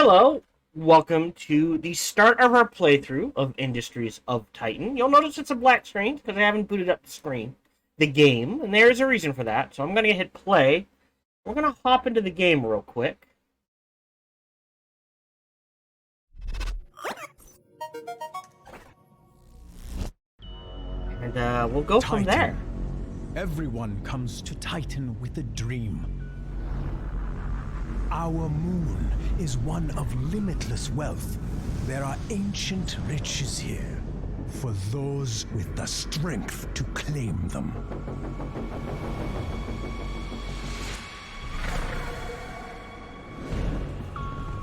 Hello, welcome to the start of our playthrough of Industries of Titan. You'll notice it's a black screen because I haven't booted up the game, and there's a reason for that. So I'm going to hit play. We're going to hop into the game real quick. And we'll go from there. Everyone comes to Titan with a dream. Our moon is one of limitless wealth. There are ancient riches here for those with the strength to claim them.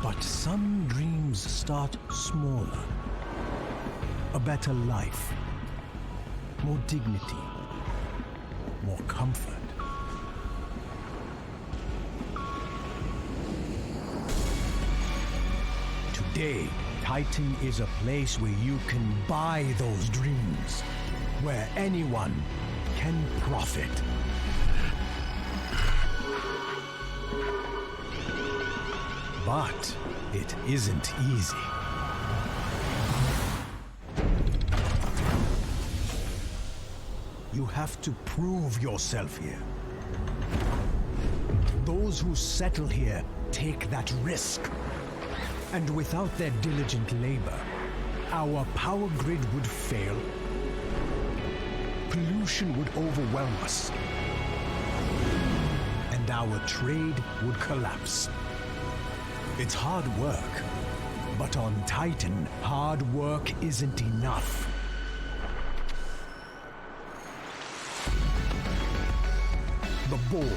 But some dreams start smaller. A better life, more dignity, more comfort. Today, Titan is a place where you can buy those dreams, where anyone can profit. But it isn't easy. You have to prove yourself here. Those who settle here take that risk. And without their diligent labor, our power grid would fail. Pollution would overwhelm us. And our trade would collapse. It's hard work, but on Titan, hard work isn't enough. The bold,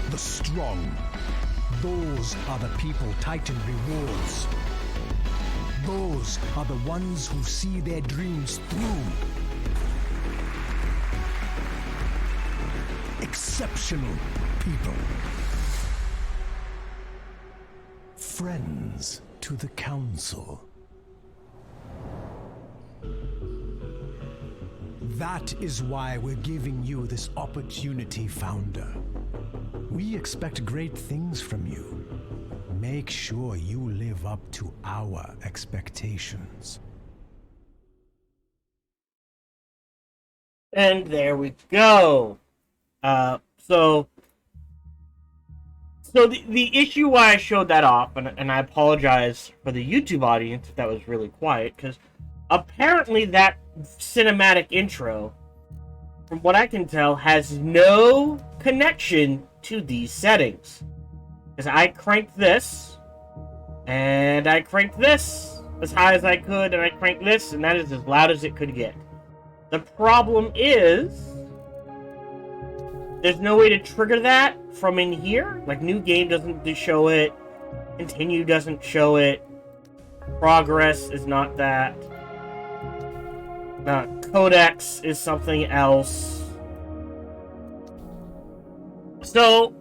the strong, those are the people Titan rewards. Those are the ones who see their dreams through. Exceptional people. Friends to the Council. That is why we're giving you this opportunity, Founder. We expect great things from you. Make sure you live up to our expectations. And there we go. So the issue why I showed that off, and I apologize for the YouTube audience if that was really quiet, because apparently that cinematic intro, from what I can tell, has no connection to these settings. Because I cranked this, and I cranked this as high as I could, and I cranked this, and that is as loud as it could get. The problem is, there's no way to trigger that from in here. Like, new game doesn't show it, continue doesn't show it, progress is not that. Codex is something else. So,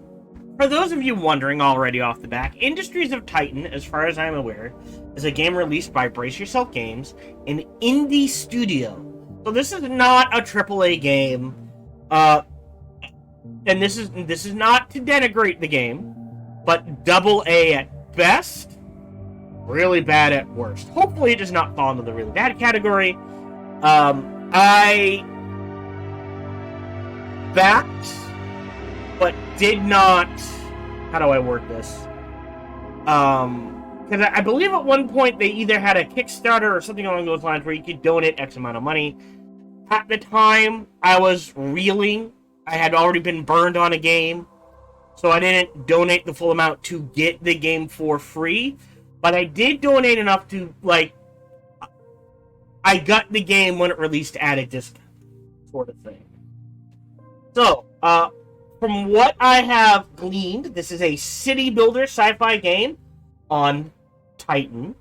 for those of you wondering already off the back, Industries of Titan, as far as I'm aware, is a game released by Brace Yourself Games, an indie studio. So this is not a AAA game, and this is not to denigrate the game, but AA at best, really bad at worst. Hopefully it does not fall into the really bad category. I backed, but did not, how do I word this? Because I believe at one point they either had a Kickstarter or something along those lines where you could donate X amount of money. At the time, I was reeling. I had already been burned on a game, so I didn't donate the full amount to get the game for free. But I did donate enough to, like, I got the game when it released at a discount, sort of thing. So, from what I have gleaned, this is a city builder sci-fi game on Titan.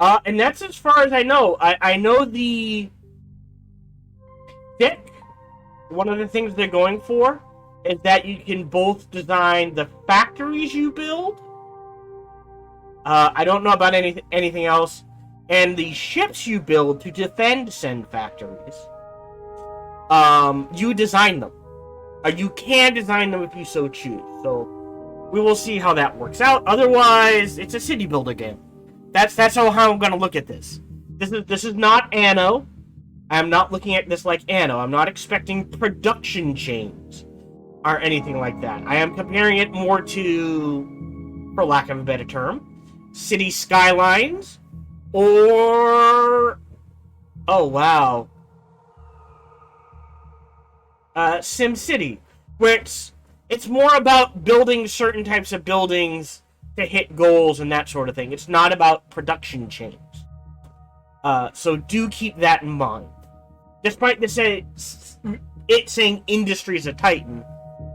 And that's as far as I know. I know the stick, one of the things they're going for, is that you can both design the factories you build. I don't know about anything else. And the ships you build to defend said factories. You design them. You can design them if you so choose. So we will see how that works out. Otherwise, it's a city builder game. That's how I'm gonna look at this. This is not Anno. I'm not looking at this like Anno. I'm not expecting production chains or anything like that. I am comparing it more to, for lack of a better term, city skylines, or oh wow, SimCity, where it's more about building certain types of buildings to hit goals and that sort of thing. It's not about production chains. So do keep that in mind. Despite it saying Industries of Titan,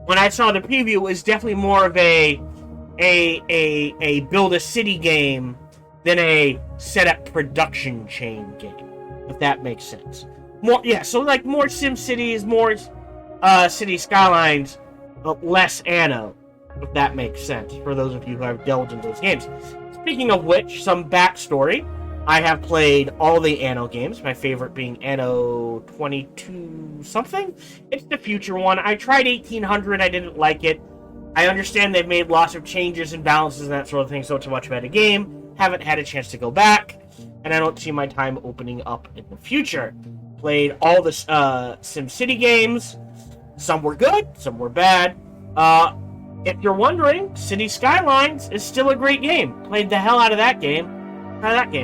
when I saw the preview, it was definitely more of a build a city game than a set up production chain game, if that makes sense. So like more SimCities, more City Skylines, but less Anno, if that makes sense, for those of you who have delved into those games. Speaking of which, some backstory. I have played all the Anno games, my favorite being Anno 22 something. It's the future one. I tried 1800, I didn't like it. I understand they've made lots of changes and balances and that sort of thing, so it's a much better game. Haven't had a chance to go back, and I don't see my time opening up in the future. Played all the SimCity games. Some were good, some were bad. If you're wondering, City Skylines is still a great game. Played the hell out of that game.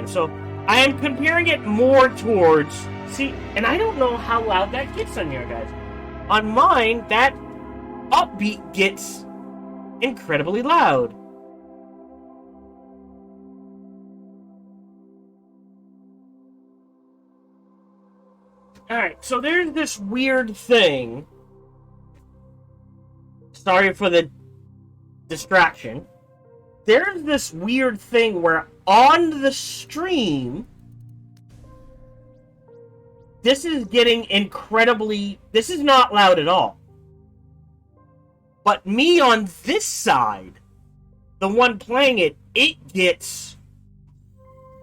So I am comparing it more towards, and I don't know how loud that gets on your guys. On mine, that upbeat gets incredibly loud. Alright, so there's this weird thing. Sorry for the distraction. There's this weird thing where on the stream, this is getting incredibly... This is not loud at all. But me on this side, the one playing it, it gets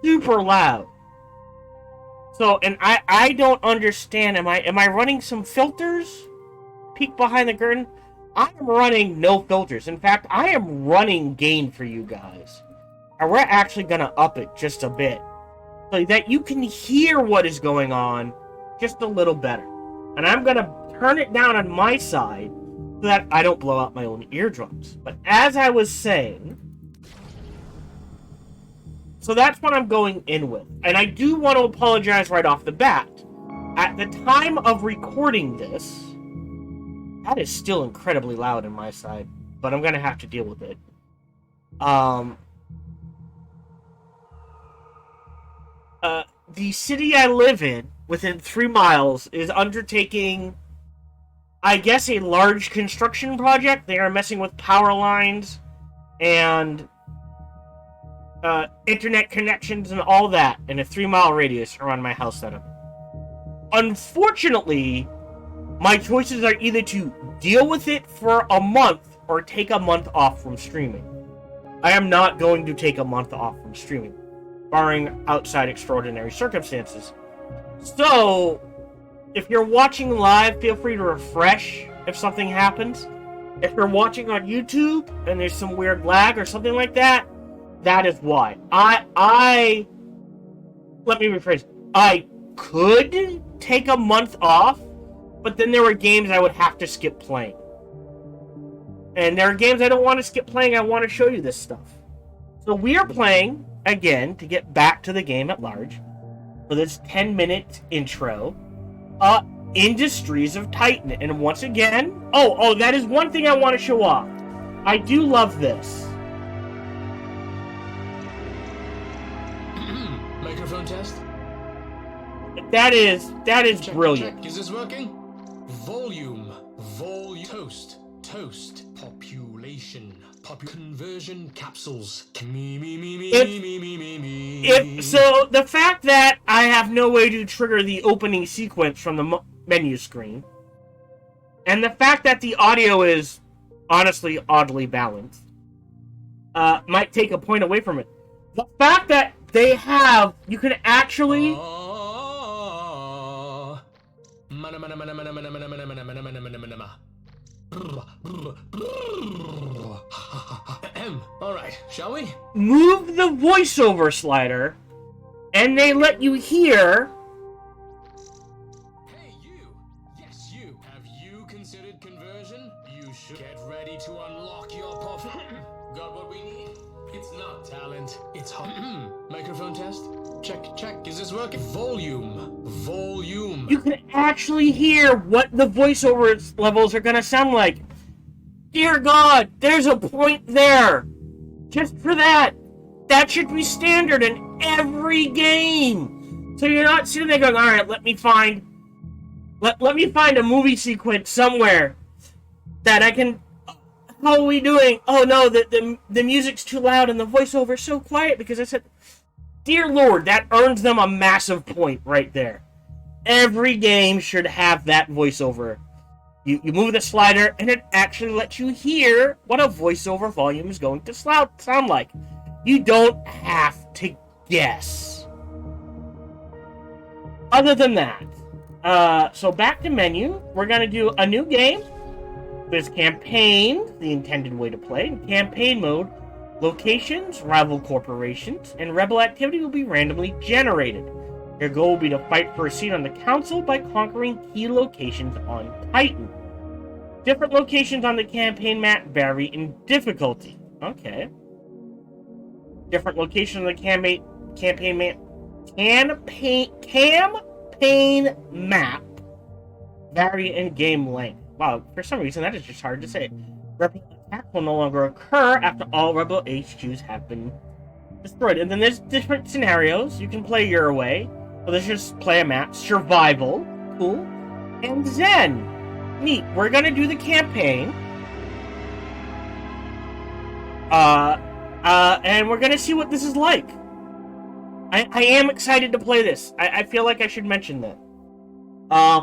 super loud. So, and I don't understand. Am I running some filters? Peek behind the curtain? I am running no filters. In fact, I am running gain for you guys. And we're actually going to up it just a bit, so that you can hear what is going on just a little better. And I'm going to turn it down on my side so that I don't blow out my own eardrums. But as I was saying, so that's what I'm going in with. And I do want to apologize right off the bat. At the time of recording this, that is still incredibly loud on my side, but I'm going to have to deal with it. The city I live in, within 3 miles, is undertaking, I guess, a large construction project. They are messing with power lines and internet connections and all that in a 3-mile radius around my house setup. Unfortunately, my choices are either to deal with it for a month or take a month off from streaming. I am not going to take a month off from streaming, barring outside extraordinary circumstances. So, if you're watching live, feel free to refresh if something happens. If you're watching on YouTube and there's some weird lag or something like that, that is why. Let me rephrase. I could take a month off, but then there were games I would have to skip playing. And there are games I don't want to skip playing. I want to show you this stuff. So we are playing, again, to get back to the game at large, for this 10-minute intro, Industries of Titan. And once again, that is one thing I want to show off. I do love this. Microphone test. That is Check, brilliant. check. Is this working? Volume. Toast. Population. Conversion capsules. Me. So the fact that I have no way to trigger the opening sequence from the menu screen, and the fact that the audio is honestly oddly balanced, might take a point away from it. The fact that you can actually... Alright, shall we? move the voiceover slider, and they let you hear. Hey, you! Yes, you! Have you considered conversion? You should get ready to unlock your pop. Got what we need? It's not talent, it's hot. Microphone test? Check, check. Is this working? Volume. Volume. You can actually hear what the voiceover levels are going to sound like. Dear God, there's a point there. Just for that. That should be standard in every game. So you're not sitting there going, all right, let me find a movie sequence somewhere that I can. How are we doing? Oh no, the music's too loud and the voiceover's so quiet because I said, dear Lord, that earns them a massive point right there. Every game should have that voiceover. You move the slider and it actually lets you hear what a voiceover volume is going to sound like. You don't have to guess. Other than that, so back to menu, we're going to do a new game. There's campaign, the intended way to play. In campaign mode, locations, rival corporations, and rebel activity will be randomly generated. Your goal will be to fight for a seat on the council by conquering key locations on Titan. Different locations on the campaign map vary in difficulty. Okay. Different locations on the campaign map vary in game length. Wow, for some reason that is just hard to say. Rebel attacks will no longer occur after all Rebel HQs have been destroyed. And then there's different scenarios. You can play your way. So let's just play a map. Survival. Cool. And Zen. Neat. We're going to do the campaign. And we're going to see what this is like. I am excited to play this. I feel like I should mention that.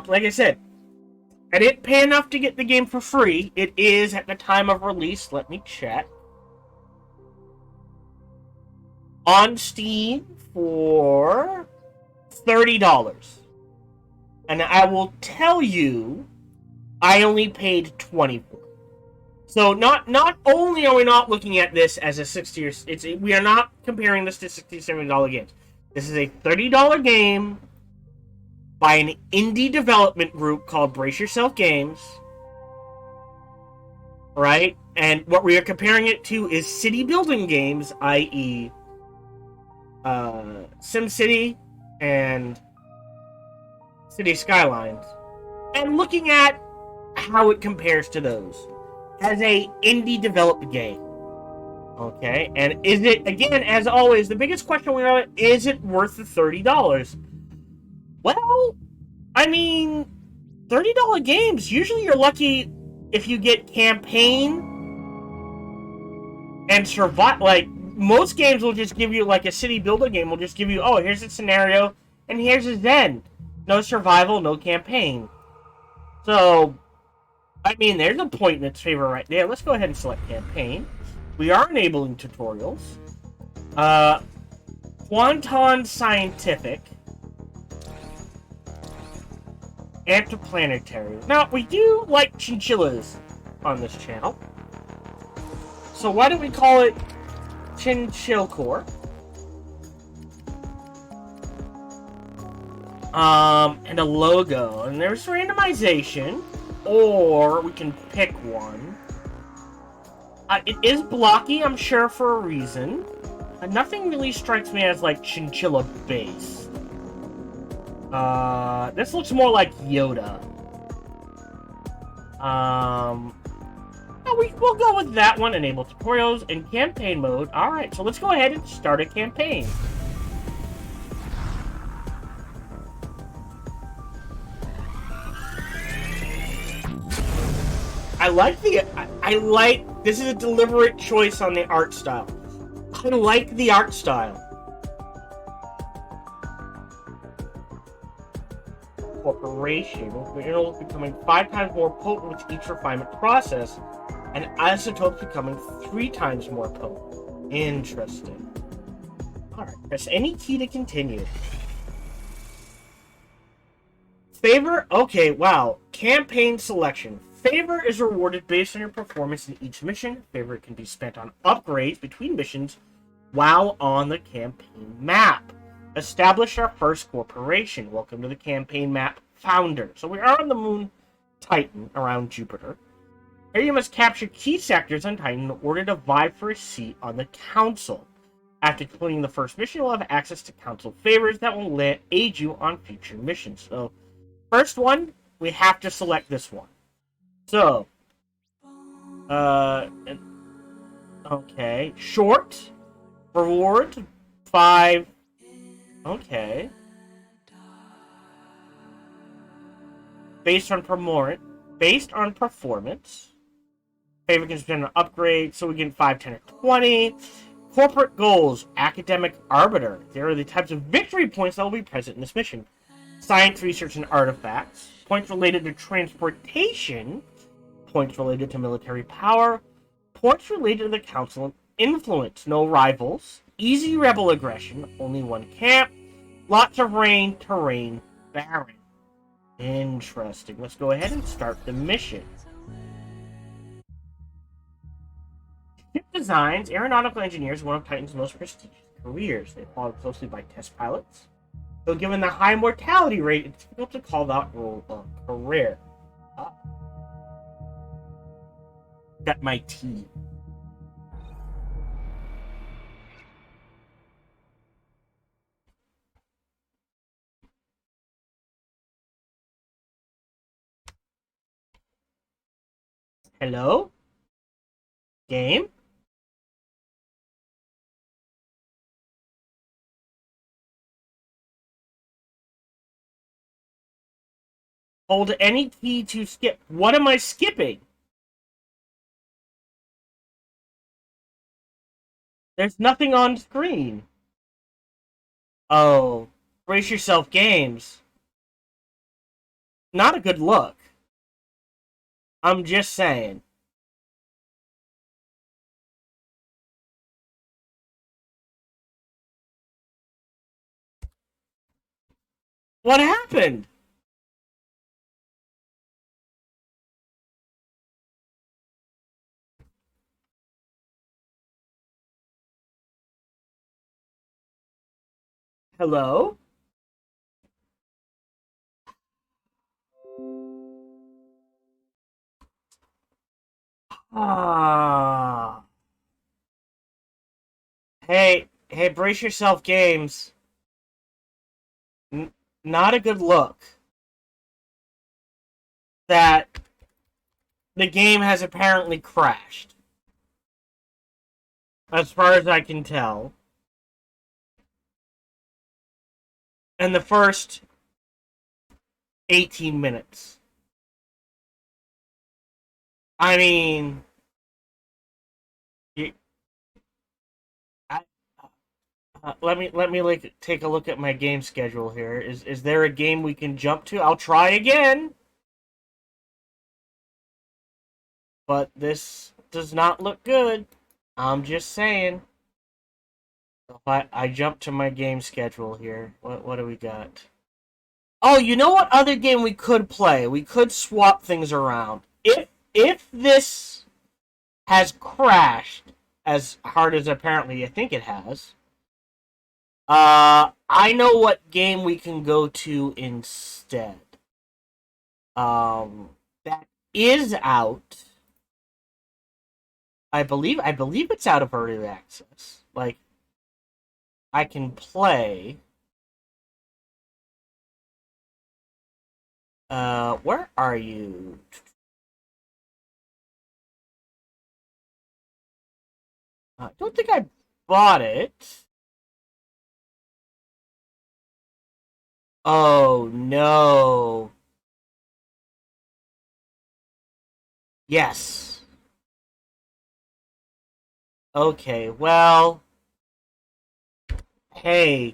Like I said, I didn't pay enough to get the game for free. It is at the time of release. Let me check. On Steam for $30. And I will tell you, I only paid $20 for it. So not only are we not looking at this as a $60 or we are not comparing this to $60, $70 games. This is a $30 game by an indie development group called Brace Yourself Games. Right? And what we are comparing it to is city building games, i.e. SimCity and City Skylines. And looking at how it compares to those as a indie developed game. Okay? And is it, again, as always, the biggest question we know is it worth the $30? Well, I mean, $30 games, usually you're lucky if you get campaign and survive. Like, most games will just give you, like a city builder game will just give you, oh, here's a scenario, and here's his end. No survival, no campaign. So, I mean, there's a point in its favor right there. Let's go ahead and select campaign. We are enabling tutorials. Quanton Scientific. Interplanetary. Now, we do like chinchillas on this channel. So why don't we call it Chinchillcore? And a logo. And there's randomization. Or we can pick one. It is blocky, I'm sure, for a reason. Nothing really strikes me as, like, chinchilla base. This looks more like Yoda. We'll go with that one. Enable tutorials in campaign mode. Alright, so let's go ahead and start a campaign. I like, this is a deliberate choice on the art style. I like the art style. Corporation minerals becoming 5 times more potent with each refinement process, and isotopes becoming 3 times more potent. Interesting. Alright, press any key to continue. Favor? Okay, wow. Campaign selection. Favor is rewarded based on your performance in each mission. Favor can be spent on upgrades between missions while on the campaign map. Establish our first corporation. Welcome to the campaign map, Founder. So we are on the moon Titan around Jupiter. Here you must capture key sectors on Titan in order to vie for a seat on the council. After completing the first mission, you'll have access to council favors that will aid you on future missions. So, first one, we have to select this one. So, okay, short, reward, 5, okay. Based on performance, favor can spend an upgrade, so we get 5, 10, or 20. Corporate goals, academic arbiter. There are the types of victory points that will be present in this mission. Science, research, and artifacts. Points related to transportation. Points related to military power. Points related to the council and influence. No rivals. Easy rebel aggression. Only one camp. Lots of rain. Terrain. Barren. Interesting. Let's go ahead and start the mission. Ship designs. Aeronautical engineers are one of Titan's most prestigious careers. They follow closely by test pilots. So given the high mortality rate, it's difficult to call that role a career. Got my tea. Hello? Game? Hold any key to skip. What am I skipping? There's nothing on screen. Oh, brace yourself, games. Not a good look. I'm just saying. What happened? Hello? Ah. Hey, brace yourself, games. Not a good look. That the game has apparently crashed. As far as I can tell. In the first 18 minutes. I mean, let me like take a look at my game schedule here. Is there a game we can jump to? I'll try again. But this does not look good. I'm just saying. If I jump to my game schedule here, what do we got? Oh, you know what other game we could play? We could swap things around. If this has crashed as hard as apparently I think it has, I know what game we can go to instead. That is out. I believe it's out of early access. Like, I can play. Where are you? I don't think I bought it. Oh, no. Yes. Okay, well. Hey,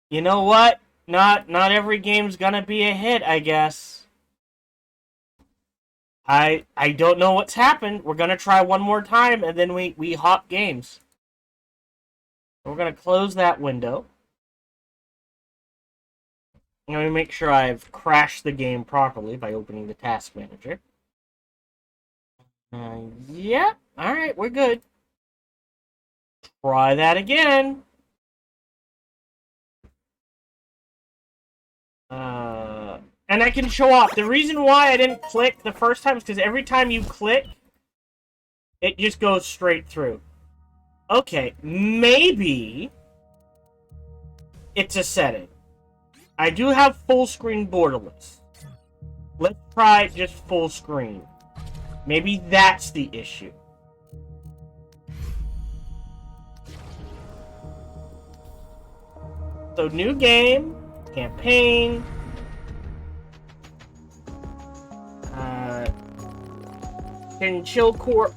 you know what? Not every game's gonna be a hit, I guess. I don't know what's happened. We're gonna try one more time, and then we hop games. We're gonna close that window. I'm gonna make sure I've crashed the game properly by opening the task manager. Yeah. Alright, we're good. Try that again. And I can show off. The reason why I didn't click the first time is because every time you click, it just goes straight through. Okay, maybe it's a setting. I do have full screen borderless. Let's try just full screen. Maybe that's the issue. So new game, campaign. Can chill corp.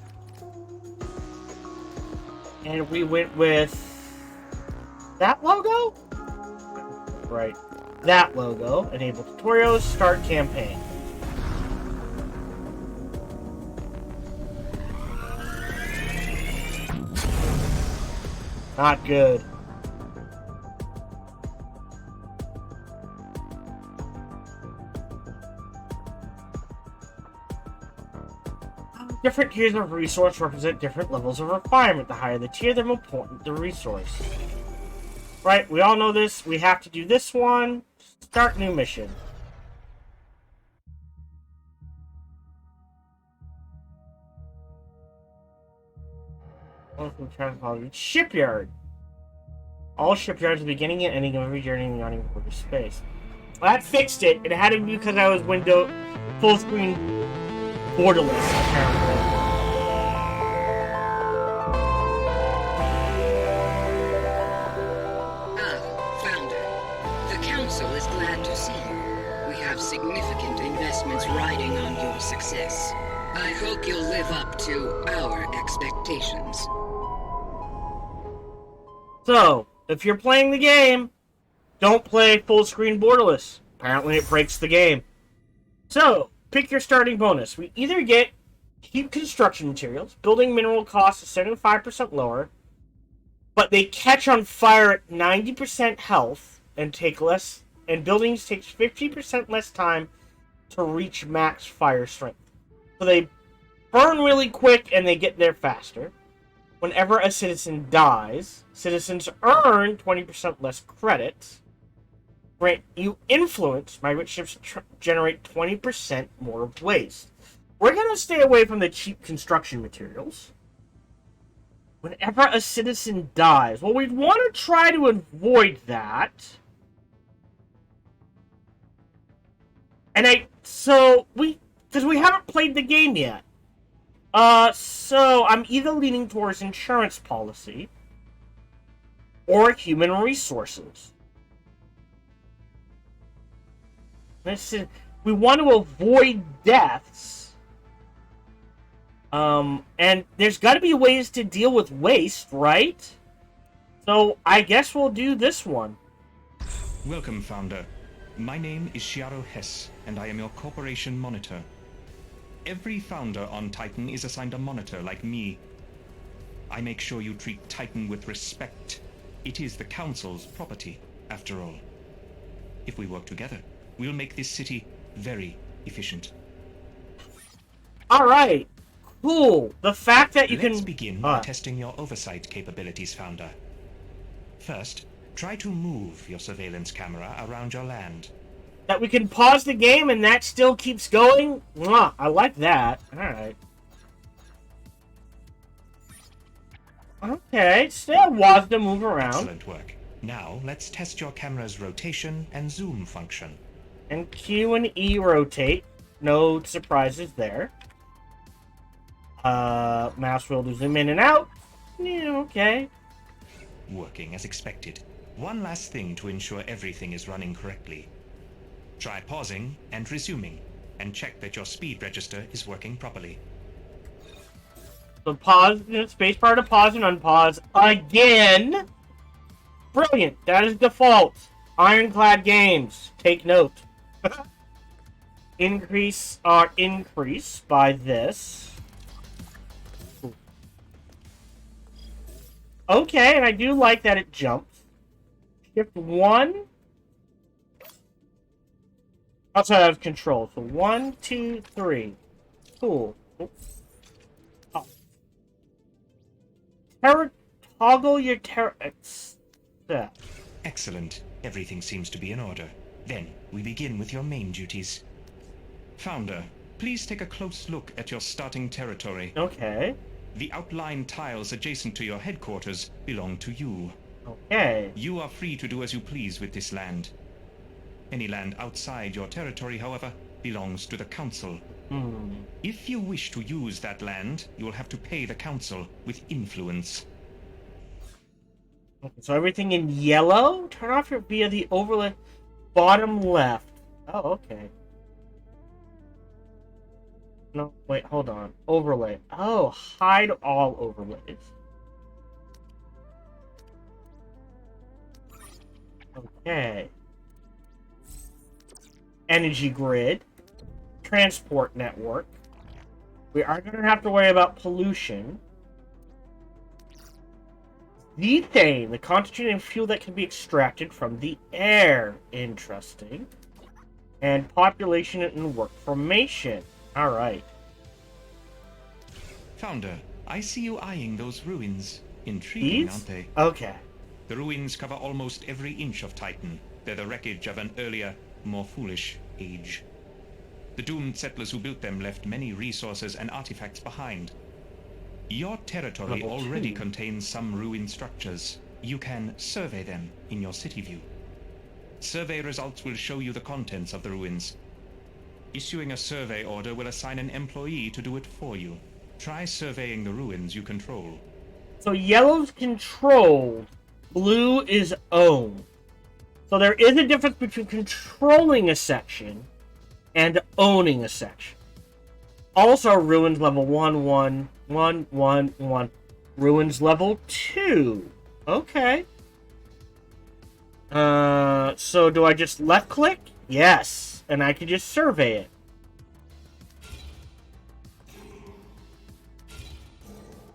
And we went with that logo? Right. That logo. Enable tutorials, start campaign. Not good. Different tiers of resource represent different levels of requirement. The higher the tier, the more important the resource. Right, we all know this. We have to do this one. Start new mission. Shipyard. All shipyards, beginning and ending of every journey in the yawning border space. Well, that fixed it. It had to be because I was window full screen borderless, apparently. Founder. The Council is glad to see you. We have significant investments riding on your success. I hope you'll live up to our expectations. So, if you're playing the game, don't play full screen borderless. Apparently it breaks the game. So, pick your starting bonus. We either get cheap construction materials, building mineral costs is 75% lower, but they catch on fire at 90% health and take less, and buildings take 50% less time to reach max fire strength. So they burn really quick and they get there faster. Whenever a citizen dies, citizens earn 20% less credits. Grant you influence, migrant ships generate 20% more waste. We're going to stay away from the cheap construction materials. Whenever a citizen dies, well, we'd want to try to avoid that. And because we haven't played the game yet. So I'm either leaning towards insurance policy or human resources. We want to avoid deaths. And there's got to be ways to deal with waste, right? So I guess we'll do this one. Welcome, Founder. My name is Shiaro Hess, and I am your corporation monitor. Every Founder on Titan is assigned a monitor like me. I make sure you treat Titan with respect. It is the Council's property, after all. If we work together, we'll make this city very efficient. Alright. Cool. The fact that you Let's can... begin by testing your oversight capabilities, Founder. First, try to move your surveillance camera around your land. That we can pause the game and that still keeps going? Mwah, I like that. Alright. Okay, still was to move around. Excellent work. Now, let's test your camera's rotation and zoom function. And Q and E rotate. No surprises there. Mouse wheel to zoom in and out. Yeah, okay. Working as expected. One last thing to ensure everything is running correctly. Try pausing and resuming, and check that your speed register is working properly. So pause, spacebar to pause and unpause again. Brilliant. That is default. Ironclad games. Take note. Increase by this. Okay, and I do like that it jumps. Shift 1. Outside of control. So 1, 2, 3. Cool. Oops. Toggle your accept. Excellent. Everything seems to be in order. Then, we begin with your main duties. Founder, please take a close look at your starting territory. Okay. The outlined tiles adjacent to your headquarters belong to you. Okay. You are free to do as you please with this land. Any land outside your territory, however, belongs to the Council. If you wish to use that land, you will have to pay the Council with influence. Okay, so everything in yellow? Turn off your via the overlay bottom left. Oh, okay. No, wait, hold on. Overlay. Oh, hide all overlays. Okay. Energy grid. Transport network. We are going to have to worry about pollution. Methane, the concentrated fuel that can be extracted from the air. Interesting. And population and work formation. Alright. Founder, I see you eyeing those ruins. Intriguing, These? aren't they? Okay. The ruins cover almost every inch of Titan. They're the wreckage of an earlier, more foolish age. The doomed settlers who built them left many resources and artifacts behind. Your territory Level already 2. contains some ruined structures. You can survey them in your city view. Survey results will show you the contents of the ruins. Issuing a survey order will assign an employee to do it for you. Try surveying the ruins you control. So yellow's controlled, blue is owned. So there is a difference between controlling a section and owning a section. Also, ruins level 1, 1, 1, 1, 1. Ruins level 2. Okay. So do I just left click? Yes. And I can just survey it.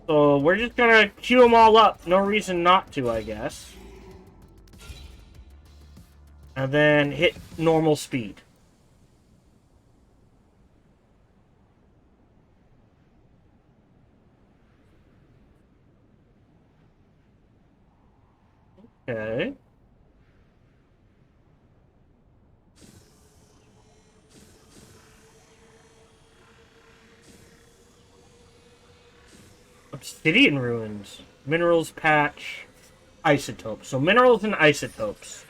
So we're just gonna queue them all up. No reason not to, I guess. And then hit normal speed. Okay. Obsidian ruins. Minerals patch. Isotopes. So minerals and isotopes.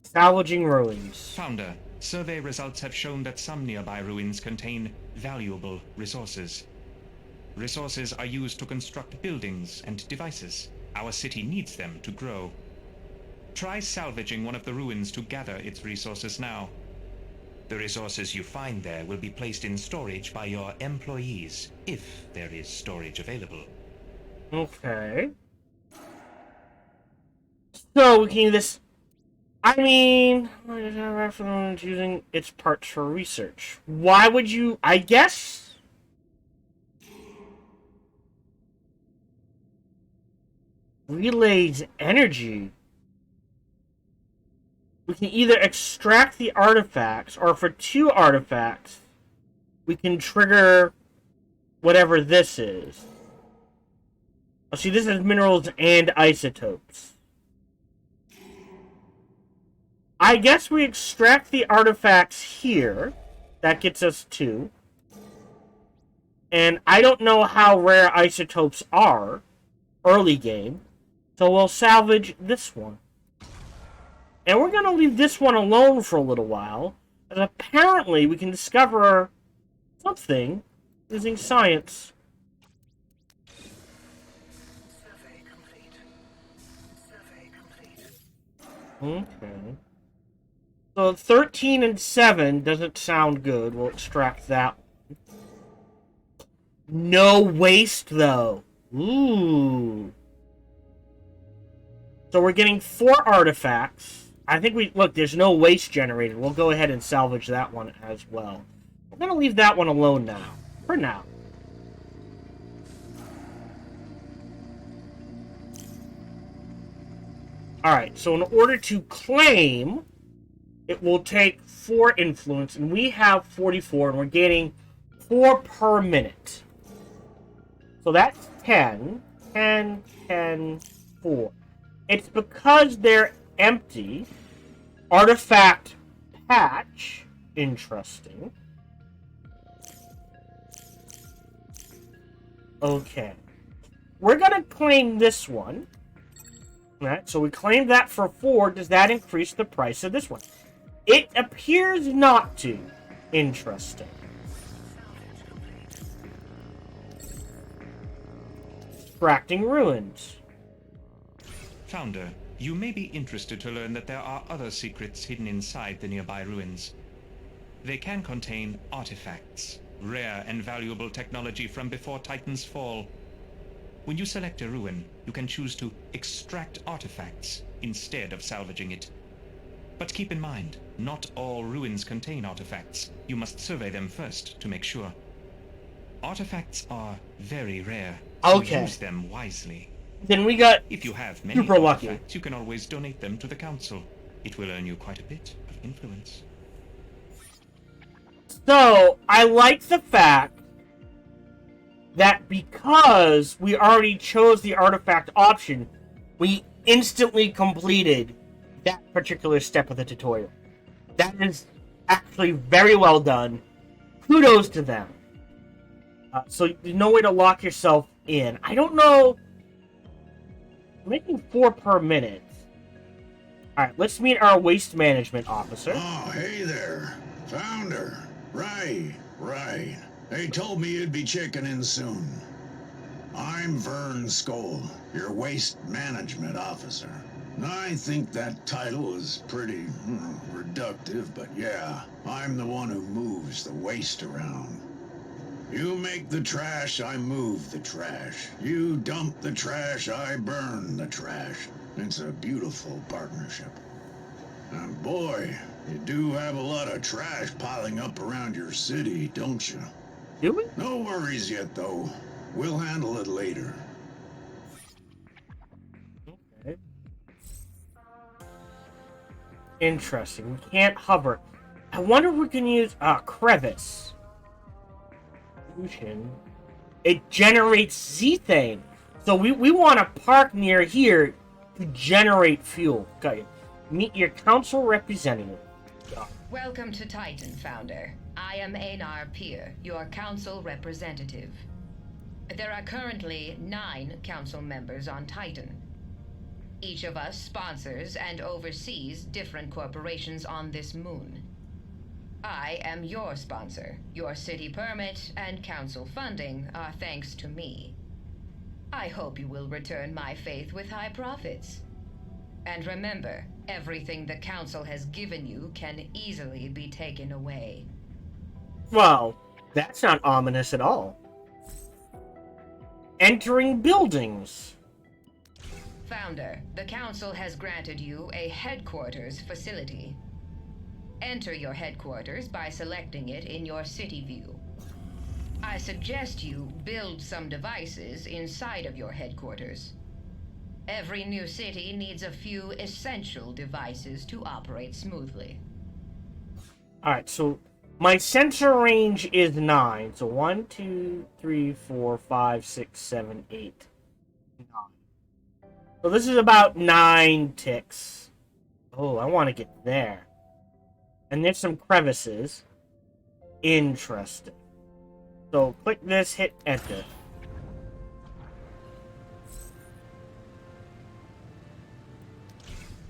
Salvaging ruins. Founder, survey results have shown that some nearby ruins contain valuable resources. Resources are used to construct buildings and devices. Our city needs them to grow. Try salvaging one of the ruins to gather its resources now. The resources you find there will be placed in storage by your employees, if there is storage available. Okay. So we can do this. I mean, using its parts for research. Why would you? I guess. Relays energy. We can either extract the artifacts, or for 2 artifacts, we can trigger whatever this is. Oh, see, this is minerals and isotopes. I guess we extract the artifacts here. That gets us 2. And I don't know how rare isotopes are early game. So we'll salvage this one. And we're going to leave this one alone for a little while. And apparently we can discover something using science. Okay. So 13 and 7 doesn't sound good. We'll extract that one. No waste, though. Ooh. So we're getting 4 artifacts. I think look, there's no waste generated. We'll go ahead and salvage that one as well. We're going to leave that one alone now. For now. Alright, so in order to claim, it will take 4 influence, and we have 44, and we're gaining 4 per minute. So that's 10, 10, 10, 4. It's because they're empty. Artifact patch. Interesting. Okay. We're gonna claim this one. Right, so we claimed that for 4. Does that increase the price of this one? It appears not to. Interesting. Extracting ruins. Founder, you may be interested to learn that there are other secrets hidden inside the nearby ruins. They can contain artifacts, rare and valuable technology from before Titan's fall. When you select a ruin, you can choose to extract artifacts instead of salvaging it. But keep in mind, not all ruins contain artifacts. You must survey them first to make sure. Artifacts are very rare, so Okay. use them wisely. Then we got If you have many super lucky. artifacts, you can always donate them to the council. It will earn you quite a bit of influence. So, I like the fact that because we already chose the artifact option, we instantly completed that particular step of the tutorial. That is actually very well done. Kudos to them. So there's no way to lock yourself in. I don't know. I'm making 4 per minute. Alright, let's meet our waste management officer. Oh, hey there. Founder. Right. They told me you'd be checking in soon. I'm Vern Skoll, your waste management officer. I think that title is pretty reductive, but yeah, I'm the one who moves the waste around. You make the trash, I move the trash. You dump the trash, I burn the trash. It's a beautiful partnership. And boy, you do have a lot of trash piling up around your city, don't you? Do we? No worries yet, though. We'll handle it later. Okay. Interesting. We can't hover. I wonder if we can use crevice. It generates zethane. So we want to park near here to generate fuel. Got you. Meet your council representative. Welcome to Titan, Founder. I am Einar Pier, your council representative. There are currently 9 council members on Titan. Each of us sponsors and oversees different corporations on this moon. I am your sponsor. Your city permit and council funding are thanks to me. I hope you will return my faith with high profits. And remember, everything the council has given you can easily be taken away. Well, that's not ominous at all. Entering buildings. Founder, the council has granted you a headquarters facility. Enter your headquarters by selecting it in your city view. I suggest you build some devices inside of your headquarters. Every new city needs a few essential devices to operate smoothly. Alright, so my sensor range is 9. So 1, 2, 3, 4, 5, 6, 7, 8, 9. So this is about 9 ticks. Oh, I want to get there. And there's some crevices. Interesting. So click this, hit enter.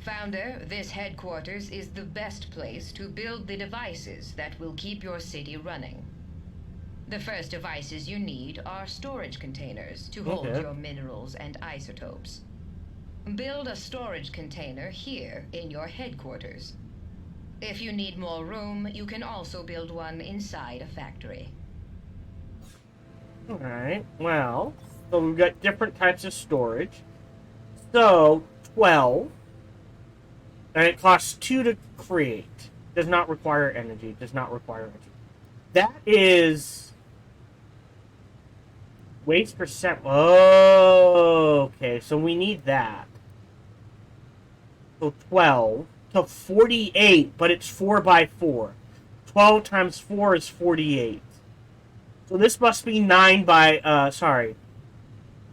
Founder, this headquarters is the best place to build the devices that will keep your city running. The first devices you need are storage containers to hold your minerals and isotopes. Build a storage container here in your headquarters. If you need more room, you can also build one inside a factory. Alright, well, so we've got different types of storage. So, 12. And it costs 2 to create. Does not require energy. Does not require energy. That is waste per cent. Oh, okay. So we need that. So 12 to 48, but it's 4 by 4. 12 times 4 is 48. So this must be 9 by,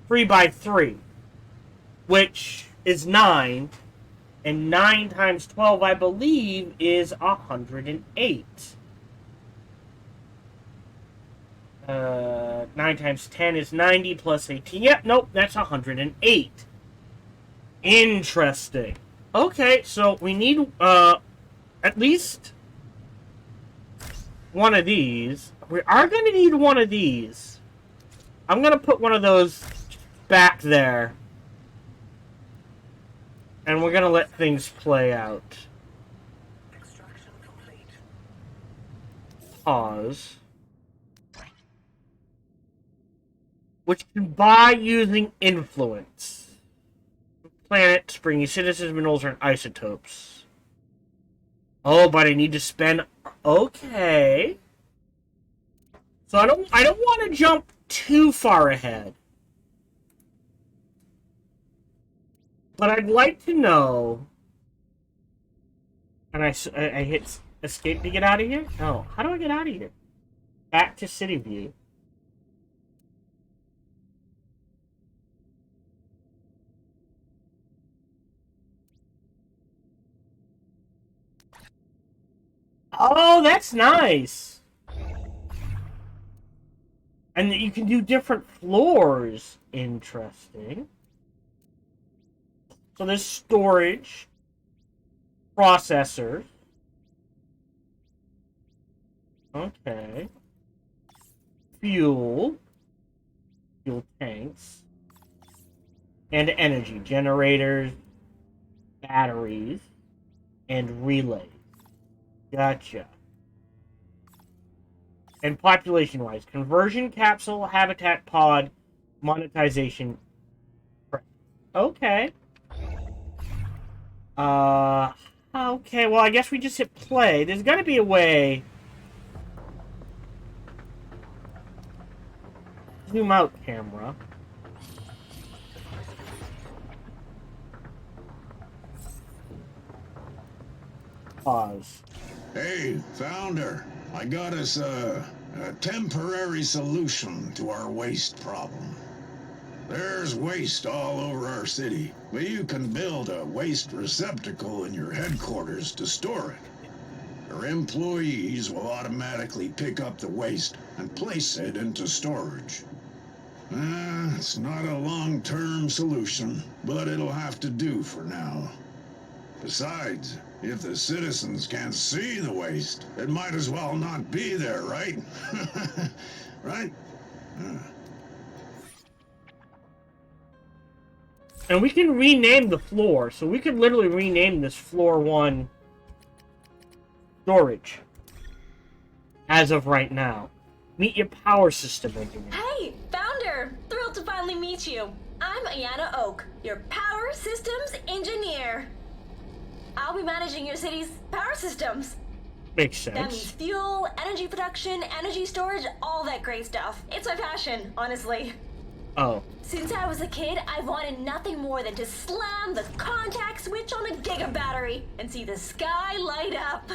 3 by 3, which is 9, and 9 times 12, I believe, is 108. 9 times 10 is 90 plus 18. Yep, nope, that's 108. Interesting. Okay, so we need at least one of these. We are going to need one of these. I'm going to put one of those back there. And we're going to let things play out. Extraction complete. Pause. Which can buy using influence. Planet, springy citizens, minerals, and isotopes. Oh, but I need to spend... Okay. So I don't want to jump too far ahead. But I'd like to know... And I hit escape to get out of here? No. How do I get out of here? Back to city view. Oh, that's nice. And you can do different floors. Interesting. So there's storage, processors. Okay. Fuel tanks, and energy generators, batteries, and relays. Gotcha. And population-wise, conversion capsule, habitat pod, monetization. Okay. Okay, well, I guess we just hit play. There's gotta be a way. Zoom out, camera. Pause. Hey, Founder, I got us a temporary solution to our waste problem. There's waste all over our city, but you can build a waste receptacle in your headquarters to store it. Your employees will automatically pick up the waste and place it into storage. It's not a long-term solution, but it'll have to do for now. Besides, if the citizens can't see the waste, it might as well not be there, right? Right? And we can rename the floor, so we could literally rename this floor 1 storage. As of right now. Meet your power system engineer. Hey, Founder! Thrilled to finally meet you. I'm Ayana Oak, your power systems engineer. I'll be managing your city's power systems. Makes sense. That means fuel, energy production, energy storage, all that great stuff. It's my passion, honestly. Oh. Since I was a kid, I've wanted nothing more than to slam the contact switch on a giga battery and see the sky light up.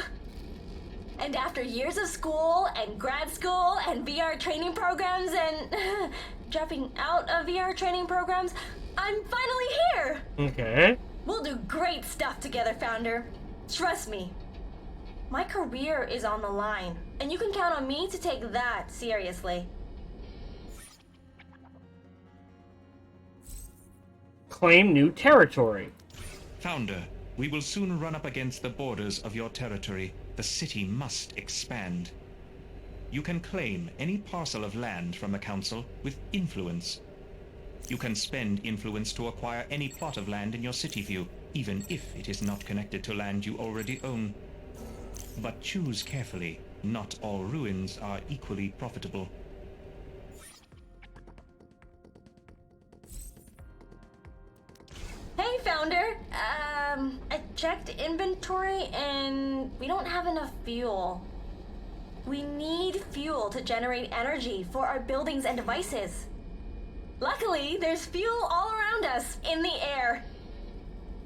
And after years of school and grad school and VR training programs and dropping out of VR training programs, I'm finally here. Okay. We'll do great stuff together, Founder. Trust me. My career is on the line, and you can count on me to take that seriously. Claim new territory. Founder, we will soon run up against the borders of your territory. The city must expand. You can claim any parcel of land from the Council with influence. You can spend influence to acquire any plot of land in your city view, even if it is not connected to land you already own. But choose carefully. Not all ruins are equally profitable. Hey, Founder. I checked inventory and we don't have enough fuel. We need fuel to generate energy for our buildings and devices. Luckily, there's fuel all around us in the air.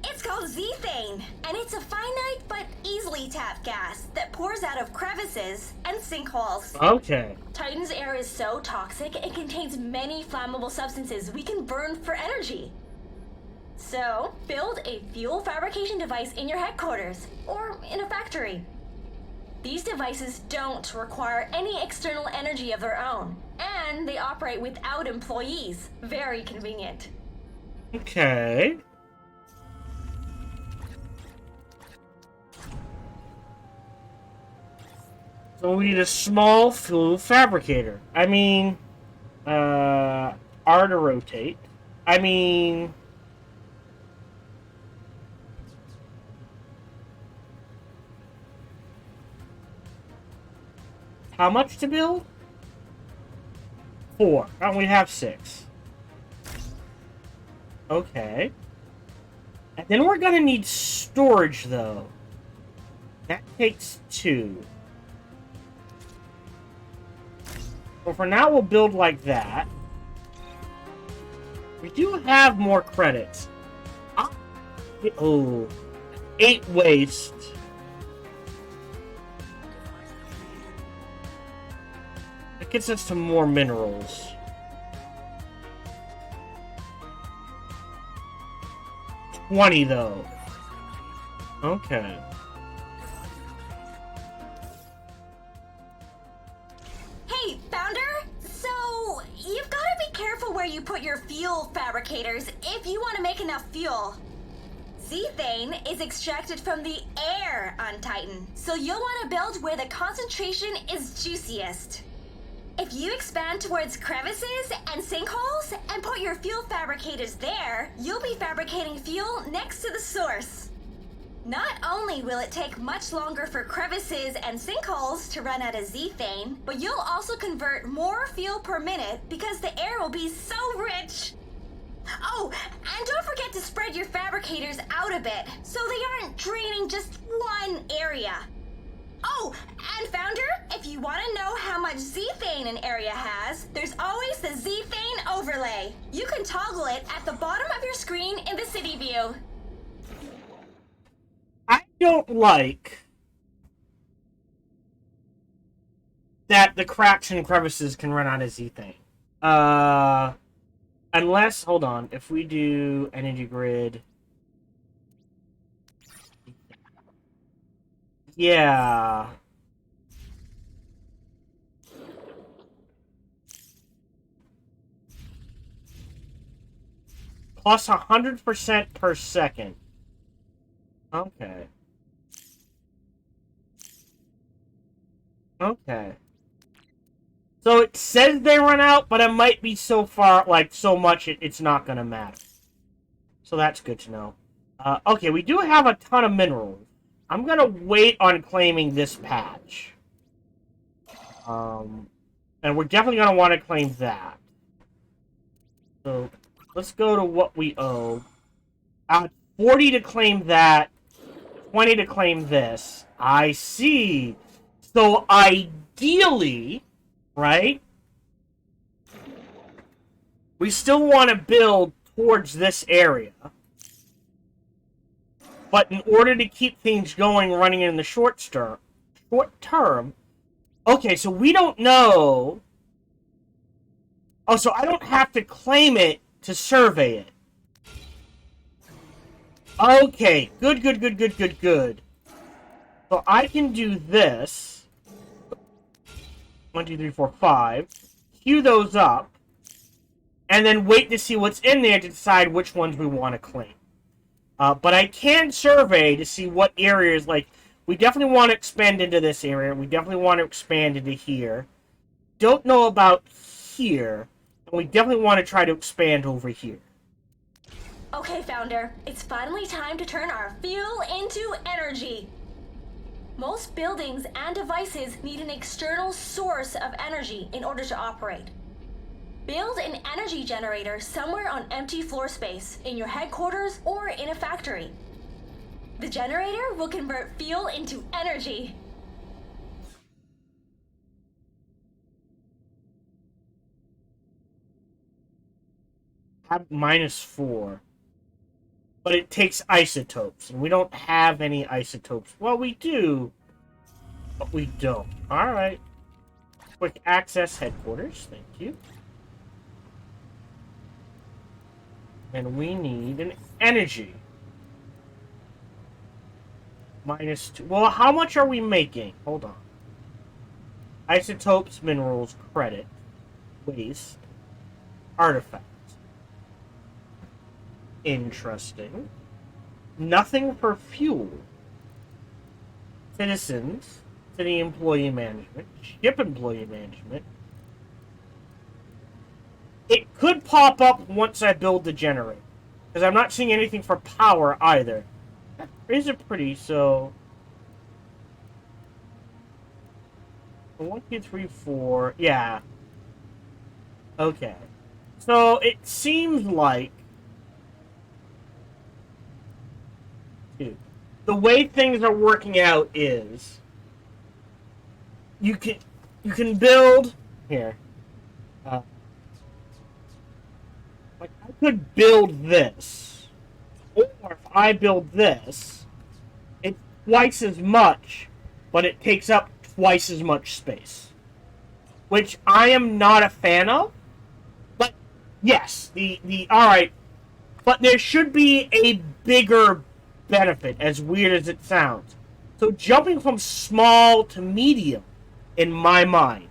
It's called zethane, and it's a finite but easily tapped gas that pours out of crevices and sinkholes. Okay. Titan's air is so toxic, it contains many flammable substances we can burn for energy. So, build a fuel fabrication device in your headquarters, or in a factory. These devices don't require any external energy of their own, and they operate without employees. Very convenient. Okay. So we need a small fuel fabricator. I mean, R to rotate. I mean, how much to build? 4. Oh, we have 6. Okay. And then we're gonna need storage, though. That takes 2. Well, for now, we'll build like that. We do have more credits. Oh, 8 waste. It gets us to more minerals. $20, though. Okay. Hey, Founder! So, you've got to be careful where you put your fuel fabricators if you want to make enough fuel. Zethane is extracted from the air on Titan, so you'll want to build where the concentration is juiciest. If you expand towards crevices and sinkholes and put your fuel fabricators there, you'll be fabricating fuel next to the source. Not only will it take much longer for crevices and sinkholes to run out of zethane, but you'll also convert more fuel per minute because the air will be so rich. Oh, and don't forget to spread your fabricators out a bit so they aren't draining just one area. Oh, and Founder, if you want to know how much zethane an area has, there's always the zethane overlay. You can toggle it at the bottom of your screen in the city view. I don't like that the cracks and crevices can run out of zethane. Unless, hold on, if we do energy grid... Yeah. Plus 100% per second. Okay. Okay. So it says they run out, but it might be so far, like, so much it's not gonna matter. So that's good to know. Okay, we do have a ton of minerals. I'm gonna wait on claiming this patch. And we're definitely gonna want to claim that. So, let's go to what we owe. 40 to claim that. 20 to claim this. I see. So, ideally, right? We still want to build towards this area. But in order to keep things going, running in the short term, okay, so we don't know. Oh, so I don't have to claim it to survey it. Okay, good. So I can do this. 1, 2, 3, 4, 5. Queue those up. And then wait to see what's in there to decide which ones we want to claim. But I can survey to see what areas, like, we definitely want to expand into this area. We definitely want to expand into here. Don't know about here. And we definitely want to try to expand over here. Okay, Founder, it's finally time to turn our fuel into energy. Most buildings and devices need an external source of energy in order to operate. Build an energy generator somewhere on empty floor space, in your headquarters or in a factory. The generator will convert fuel into energy. Have -4. but it takes isotopes, and we don't have any isotopes. Well, we do, but we don't. Alright. Quick access headquarters, thank you. And we need an energy. -2. Well, how much are we making? Hold on. Isotopes, minerals, credit, waste, artifacts. Interesting. Nothing for fuel. Citizens, city employee management, ship employee management. It could pop up once I build the generator, because I'm not seeing anything for power either. Is it pretty? So 1, 2, 3, 4. Yeah. Okay. So it seems like the way things are working out is you can build here. Like I could build this, or if I build this, it's twice as much, but it takes up twice as much space, which I am not a fan of. But yes, the all right, but there should be a bigger benefit, as weird as it sounds. So jumping from small to medium, in my mind,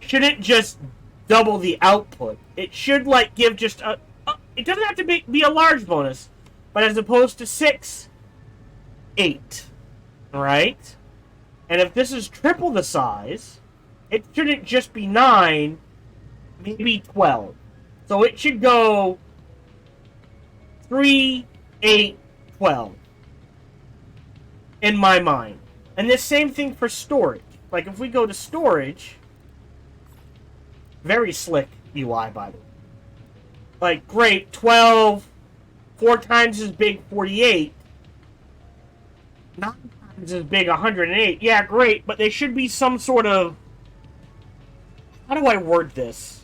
shouldn't just double the output. It should like give just a it doesn't have to be a large bonus, but as opposed to 6, 8, right? And if this is triple the size, it shouldn't just be 9, maybe 12. So it should go 3, 8, 12 in my mind. And the same thing for storage. Like if we go to storage, very slick UI by the way. Like great, 12, 4 times as big, 48, 9 times as big, 108. Yeah, great, but there should be some sort of, how do I word this?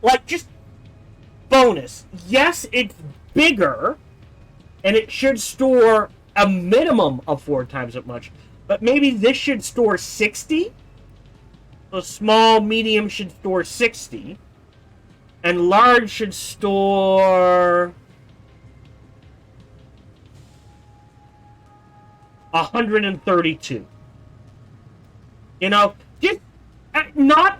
Like just bonus. Yes, it's bigger, and it should store a minimum of 4 times as much. But maybe this should store 60. So small, medium should store 60. And large should store 132. You know, just not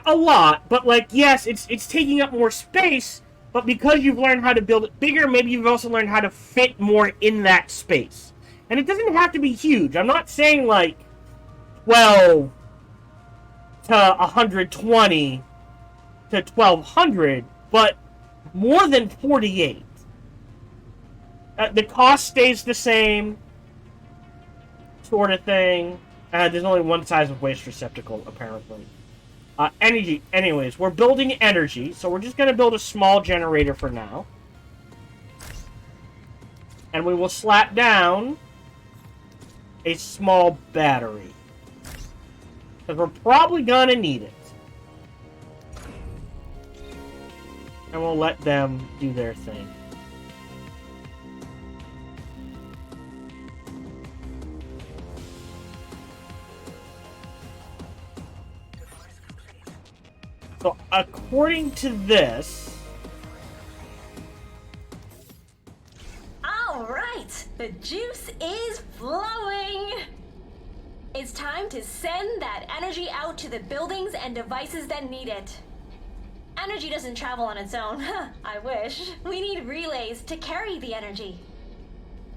a lot, but like yes, it's taking up more space. But because you've learned how to build it bigger, maybe you've also learned how to fit more in that space. And it doesn't have to be huge. I'm not saying like 12 to 120 to 1200, but more than 48. The cost stays the same, sort of thing. There's only one size of waste receptacle, apparently. Energy. Anyways, we're building energy, so we're just going to build a small generator for now. And we will slap down a small battery. Because we're probably going to need it. And we'll let them do their thing. So, according to this... Alright! The juice is flowing! It's time to send that energy out to the buildings and devices that need it. Energy doesn't travel on its own. I wish. We need relays to carry the energy.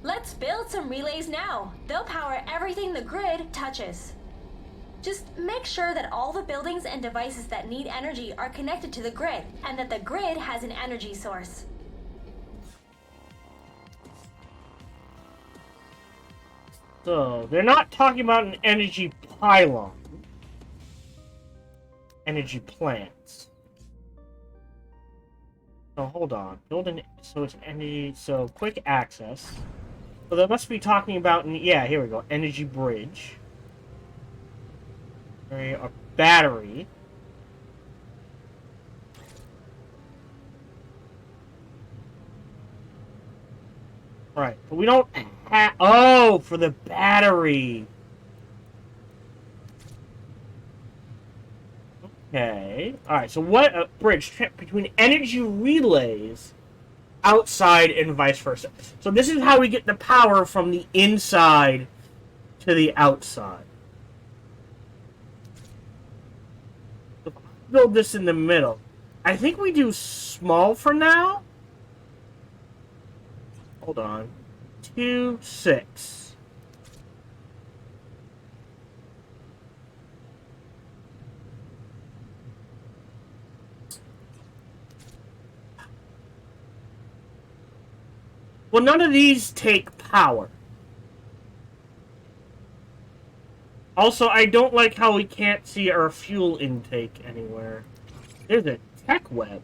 Let's build some relays now. They'll power everything the grid touches. Just make sure that all the buildings and devices that need energy are connected to the grid, and that the grid has an energy source. So, they're not talking about an energy pylon. Energy plants. So, hold on. So it's energy, so quick access. So they must be talking about, yeah, here we go. Energy bridge. A battery. Alright, but we don't have... Oh, for the battery. Okay. Alright, so what a bridge between energy relays outside and vice versa. So this is how we get the power from the inside to the outside. So build this in the middle. I think we do small for now. Hold on. 2, 6. Well, none of these take power. Also, I don't like how we can't see our fuel intake anywhere. There's a tech web.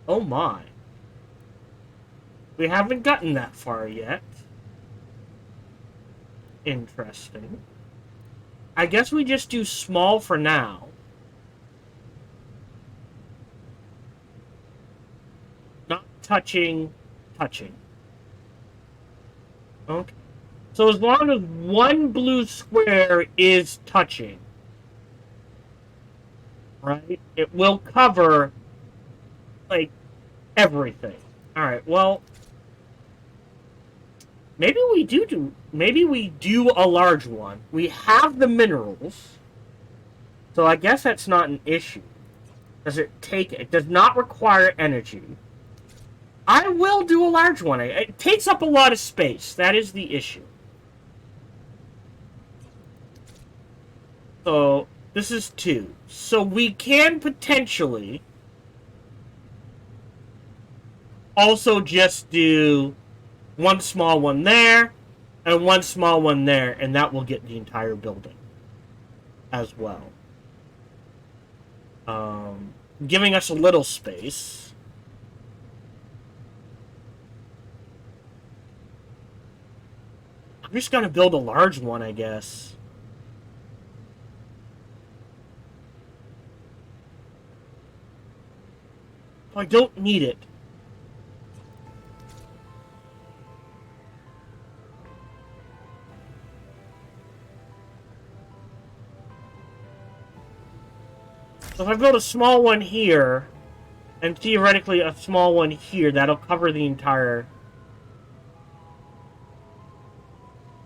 Oh my. We haven't gotten that far yet. Interesting. I guess we just do small for now. Not touching. Okay. So as long as one blue square is touching, right, it will cover, like, everything. Alright, well, maybe we do a large one. We have the minerals, so I guess that's not an issue. It does not require energy. I will do a large one. It takes up a lot of space. That is the issue. So, this is 2. So we can potentially also just do one small one there and one small one there, and that will get the entire building as well. Giving us a little space. I'm just gonna build a large one, I guess. I don't need it. So if I build a small one here, and theoretically a small one here, that'll cover the entire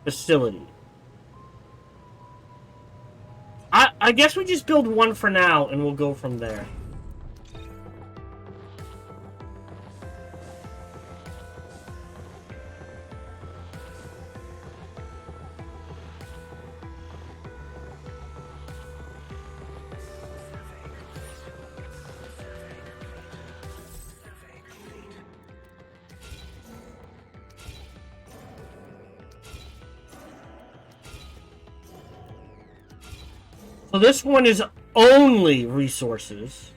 facility. I guess we just build one for now, and we'll go from there. So this one is only resources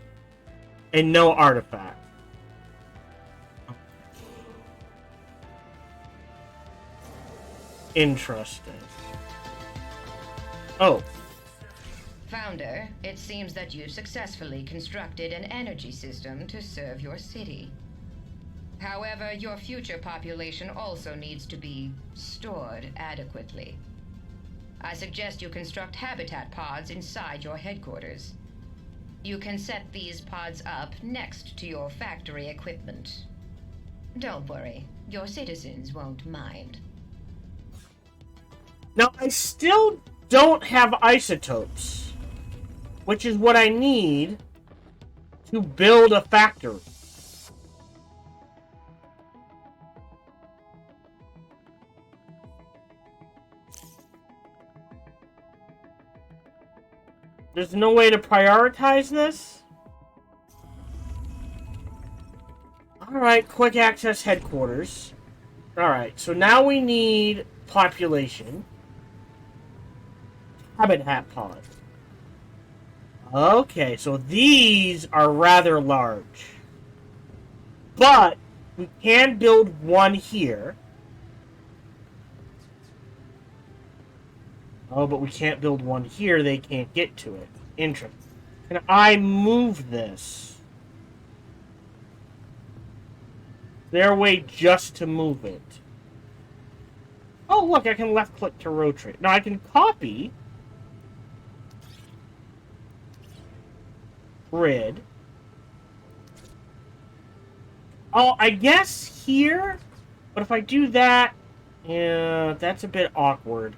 and no artifact. Interesting. Oh. Founder, it seems that you successfully constructed an energy system to serve your city. However, your future population also needs to be stored adequately. I suggest you construct habitat pods inside your headquarters. You can set these pods up next to your factory equipment. Don't worry, your citizens won't mind. Now, I still don't have isotopes, which is what I need to build a factory. There's no way to prioritize this? Alright, quick access headquarters. Alright, so now we need population. Habitat pod. Okay, so these are rather large. But we can build one here. Oh, but we can't build one here. They can't get to it. Interesting. Can I move this? Is there a way just to move it? Oh, look, I can left-click to rotate. Now I can copy grid. Oh, I guess here, but if I do that, yeah, that's a bit awkward.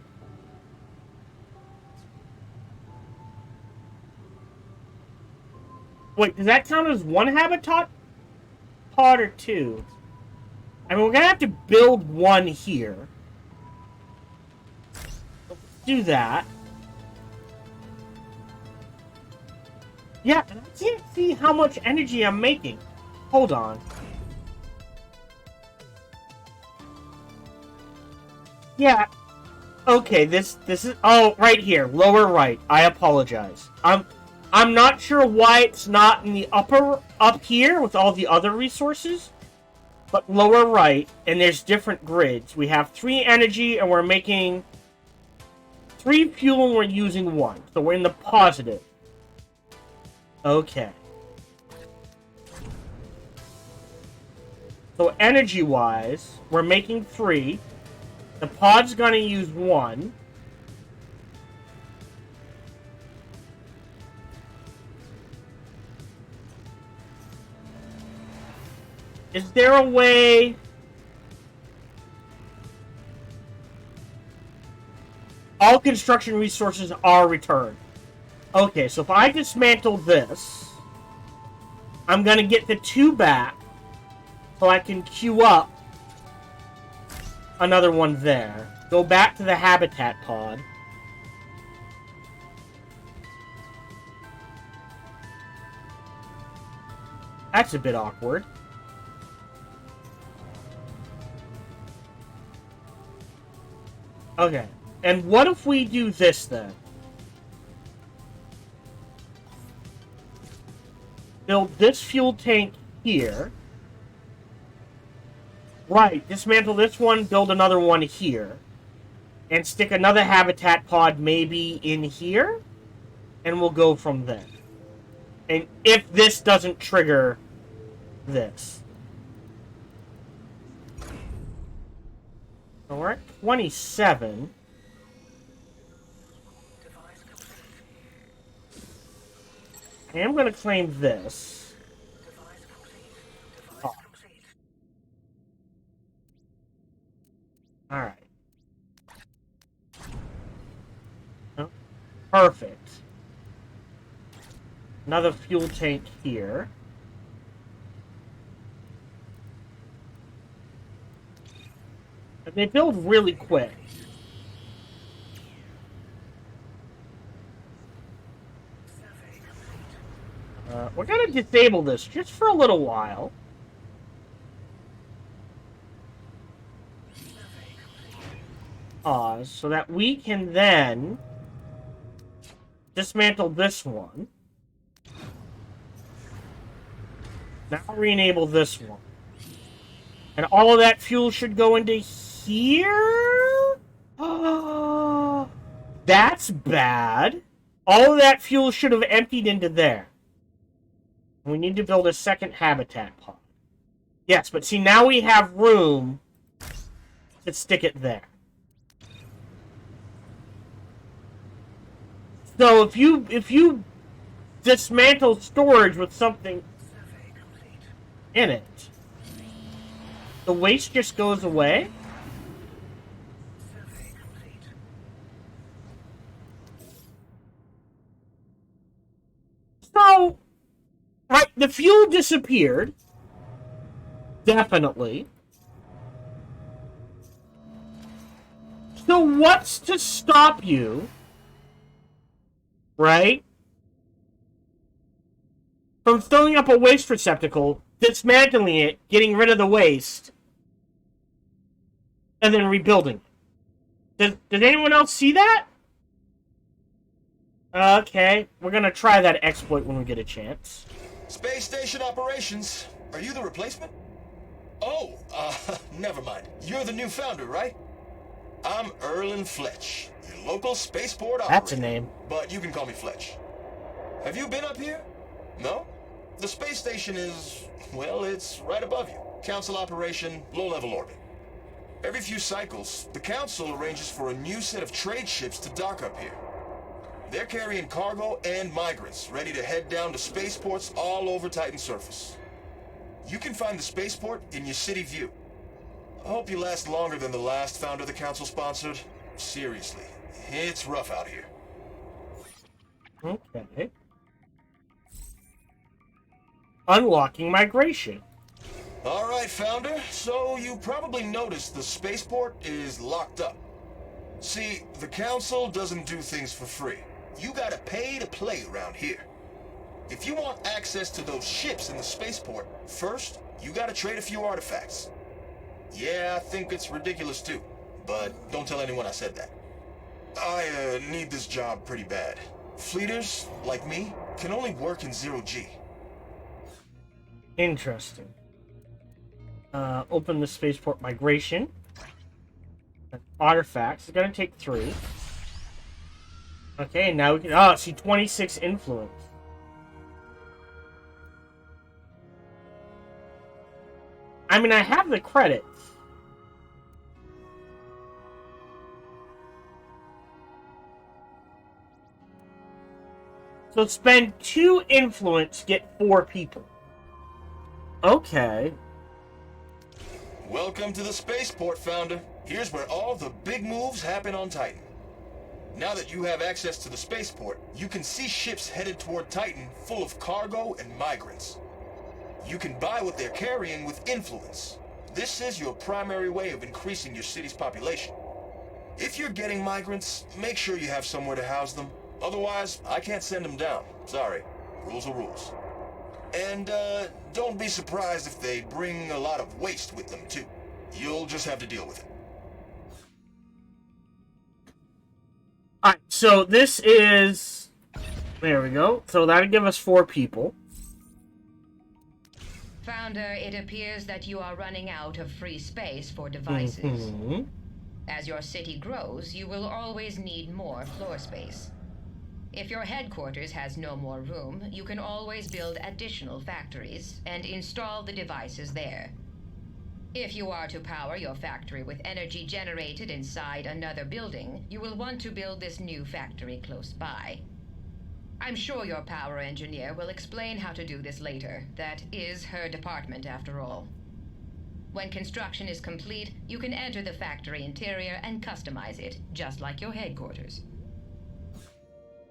Wait, does that count as one habitat pod or two? I mean, we're gonna have to build one here. Let's do that. Yeah, and I can't see how much energy I'm making. Hold on. Yeah. Okay, this is right here, lower right. I apologize. I'm not sure why it's not in the up here with all the other resources, but lower right, and there's different grids. We have 3 energy, and we're making 3 fuel, and we're using 1, so we're in the positive. Okay. So energy-wise, we're making 3. The pod's gonna use 1. Is there a way... All construction resources are returned. Okay, so if I dismantle this, I'm gonna get the 2 back, so I can queue up another one there. Go back to the habitat pod. That's a bit awkward. Okay. And what if we do this then? Build this fuel tank here. Right, dismantle this one, build another one here. And stick another habitat pod maybe in here. And we'll go from there. And if this doesn't trigger this. So we're at 27. I am going to claim this. Oh. Alright. Oh, perfect. Another fuel tank here. And they build really quick. We're going to disable this just for a little while. Pause, so that we can then dismantle this one. Now re-enable this one. And all of that fuel should go into here? Oh, that's bad. All of that fuel should have emptied into there. We need to build a second habitat pod. Yes, but see, now we have room to stick it there. So if you dismantle storage with something in it, the waste just goes away? So, right, the fuel disappeared. Definitely. So what's to stop you, right, from filling up a waste receptacle, dismantling it, getting rid of the waste, and then rebuilding it? Does anyone else see that? Okay, we're gonna try that exploit when we get a chance. Space station operations. Are you the replacement? Oh, never mind. You're the new founder, right? I'm Erlen Fletch, your local spaceport operator. That's a name. But you can call me Fletch. Have you been up here? No? The space station is, well, it's right above you. Council operation, low-level orbit. Every few cycles, the Council arranges for a new set of trade ships to dock up here. They're carrying cargo and migrants, ready to head down to spaceports all over Titan's surface. You can find the spaceport in your city view. I hope you last longer than the last founder the Council sponsored. Seriously, it's rough out here. Okay. Unlocking migration. Alright, Founder, so you probably noticed the spaceport is locked up. See, the Council doesn't do things for free. You gotta pay to play around here. If you want access to those ships in the spaceport, first, you gotta trade a few artifacts. Yeah, I think it's ridiculous too, but don't tell anyone I said that. I need this job pretty bad. Fleeters, like me, can only work in 0G. Interesting. Open the spaceport migration. Artifacts. It's gonna take 3. Okay, now we can... Oh, see, 26 influence. I mean, I have the credits. So spend 2 influence, get 4 people. Okay. Welcome to the spaceport, Founder. Here's where all the big moves happen on Titan. Now that you have access to the spaceport, you can see ships headed toward Titan full of cargo and migrants. You can buy what they're carrying with influence. This is your primary way of increasing your city's population. If you're getting migrants, make sure you have somewhere to house them. Otherwise, I can't send them down. Sorry. Rules are rules. And, don't be surprised if they bring a lot of waste with them, too. You'll just have to deal with it. Alright, so this is... There we go. So that'll give us 4 people. Founder, it appears that you are running out of free space for devices. As your city grows, you will always need more floor space. If your headquarters has no more room, you can always build additional factories and install the devices there. If you are to power your factory with energy generated inside another building, you will want to build this new factory close by. I'm sure your power engineer will explain how to do this later. That is her department, after all. When construction is complete, you can enter the factory interior and customize it, just like your headquarters.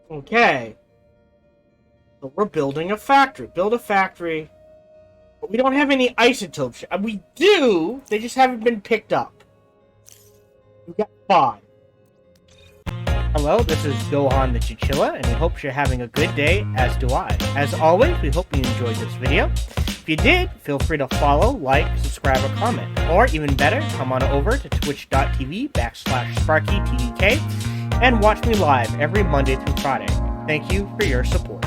Okay. So we're building a factory. Build a factory. But we don't have any isotopes. We do, they just haven't been picked up. We got 5. Hello, this is Gohan the Chinchilla, and we hope you're having a good day, as do I. As always, we hope you enjoyed this video. If you did, feel free to follow, like, subscribe, or comment. Or, even better, come on over to twitch.tv/SparkyTDK and watch me live every Monday through Friday. Thank you for your support.